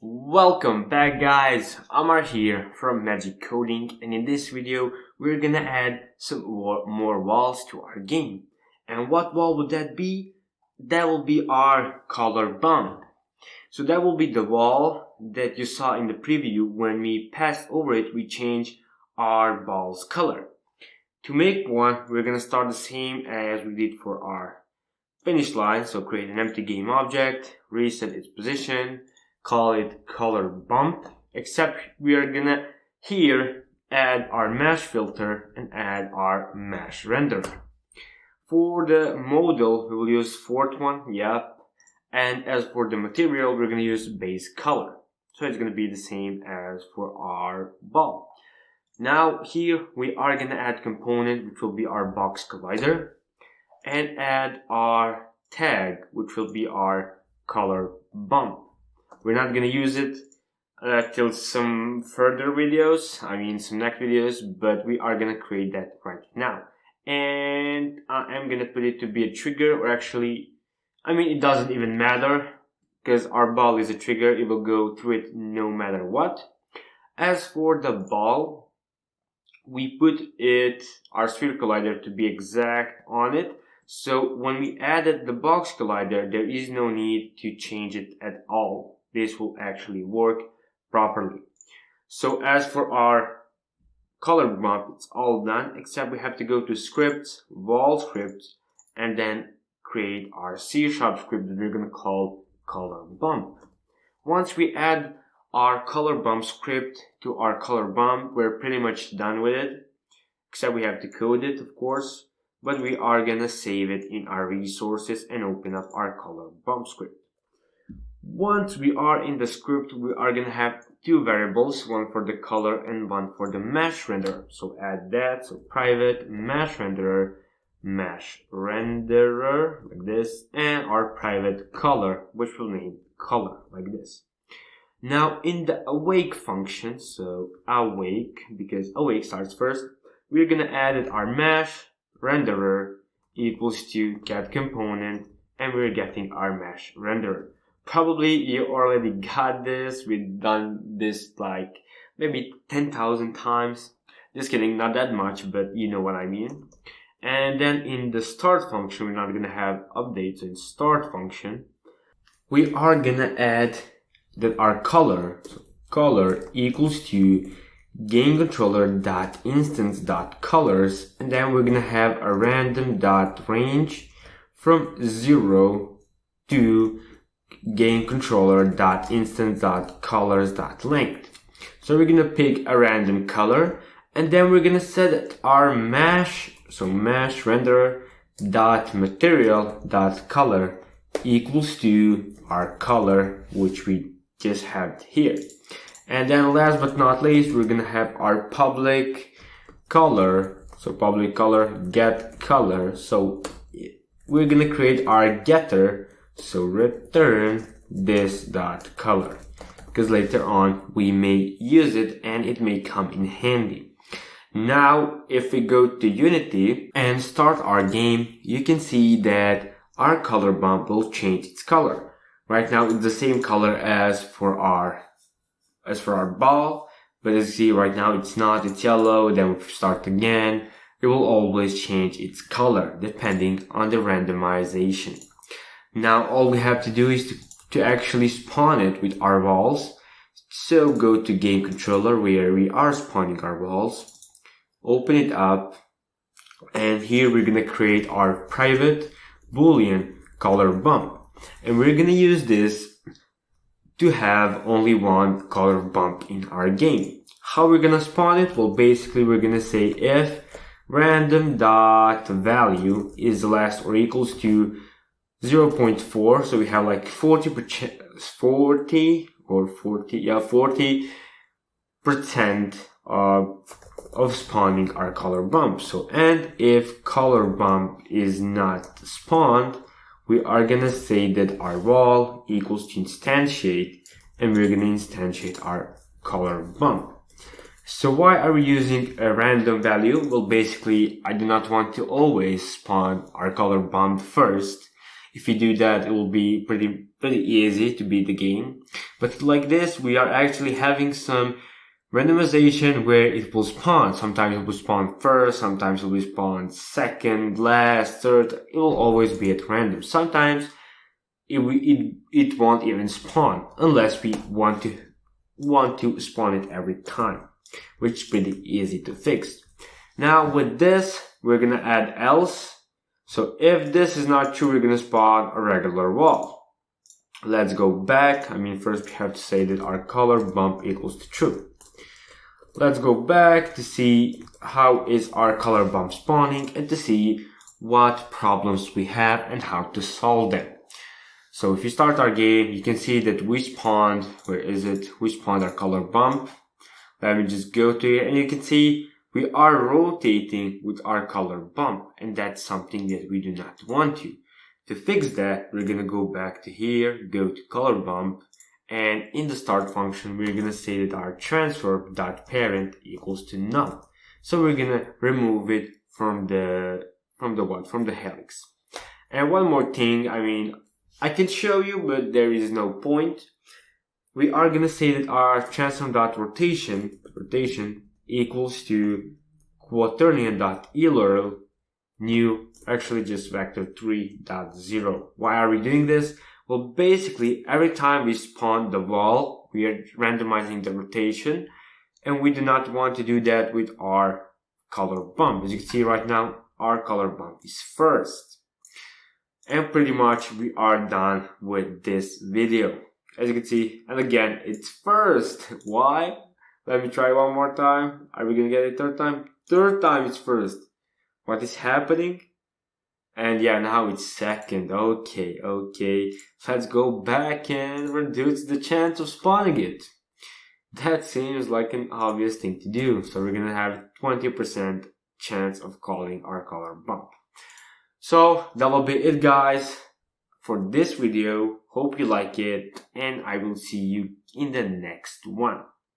Welcome back guys, Amar here from Magic Coding, and in this video we're gonna add some more walls to our game. And what wall would that be? That will be our color bump. So that will be the wall that you saw in the preview. When we passed over it, we change our ball's color. To make one, we're gonna start the same as we did for our finish line. So create an empty game object, reset its position, call it color bump, except we are gonna here add our mesh filter and add our mesh renderer. For the model, we will use fourth one, and as for the material, we're gonna use base color. So it's gonna be the same as for our ball. Now here we are gonna add component, which will be our box collider, and add our tag, which will be our color bump. We're not gonna use it till some further videos, some next videos, but we are gonna create that right now. And I'm gonna put it to be a trigger, or actually, it doesn't even matter, because our ball is a trigger, it will go through it no matter what. As for the ball, we put our sphere collider to be exact on it. So when we added the box collider, there is no need to change it at all. This will actually work properly. So as for our color bump, it's all done, except we have to go to scripts, wall scripts, and then create our C# script that we're going to call color bump. Once we add our color bump script to our color bump, we're pretty much done with it, except we have to code it, of course, but we are going to save it in our resources and open up our color bump script. Once we are in the script, we are going to have two variables, one for the color and one for the mesh renderer. So add that, so private mesh renderer like this, and our private color, which we'll name color like this. Now in the awake function, so awake, because awake starts first, we're going to add our mesh renderer equals to get component, and we're getting our mesh renderer. Probably you already got this. We've done this like maybe 10,000 times. Just kidding, not that much, but you know what I mean. And then in the start function, we're not gonna have updates. In start function, we are gonna add that our color, so color equals to GameController.instance.colors, and then we're gonna have a random.range from 0 to GameController.instance.colors.length. So we're gonna pick a random color, and then we're gonna set our mesh renderer.material.color equals to our color, which we just have here. And then last but not least, we're gonna have our public color. So public color get color. So we're gonna create our getter. So return this dot color, because later on we may use it and it may come in handy. Now if we go to Unity and start our game, you can see that our color bump will change its color. Right now it's the same color as for our ball, but as you see right now it's not, it's yellow. Then we start again, it will always change its color depending on the randomization. Now all we have to do is to actually spawn it with our walls. So go to Game Controller where we are spawning our walls. Open it up, and here we're gonna create our private boolean color bump. And we're gonna use this to have only one color bump in our game. How we're gonna spawn it? Well, basically we're gonna say if random.value is less or equals to 0.4, so we have like 40% of spawning our color bump. So, and if color bump is not spawned, we are gonna say that our wall equals to instantiate, and we're gonna instantiate our color bump. So why are we using a random value? Well, basically, I do not want to always spawn our color bump first. If you do that, it will be pretty easy to beat the game. But like this, we are actually having some randomization where it will spawn. Sometimes it will spawn first, sometimes it will spawn second, last, third. It will always be at random. Sometimes it won't even spawn unless we want to spawn it every time, which is pretty easy to fix. Now with this, we're gonna add else. So if this is not true, we're gonna spawn a regular wall. Let's go back. First we have to say that our color bump equals to true. Let's go back to see how is our color bump spawning and to see what problems we have and how to solve them. So if you start our game, you can see that we spawned, where is it? We spawned our color bump. Let me just go to it, and you can see we are rotating with our color bump, and that's something that we do not want to. To fix that, we're gonna go back to here, go to color bump, and in the start function, we're gonna say that our transfer.parent equals to none. So we're gonna remove it from the helix. And one more thing, I can show you, but there is no point. We are gonna say that our transform.rotation equals to quaternion.elorel new, actually just vector3.0. Why are we doing this? Well, basically, every time we spawn the wall, we are randomizing the rotation, and we do not want to do that with our color bump. As you can see right now, our color bump is first. And pretty much we are done with this video. As you can see, and again, it's first. Why? Let me try one more time. Are we gonna get it third time? Third time it's first. What is happening? And yeah, now it's second. Okay. So let's go back and reduce the chance of spawning it. That seems like an obvious thing to do. So we're gonna have 20% chance of calling our color bump. So that will be it, guys, for this video. Hope you like it, and I will see you in the next one.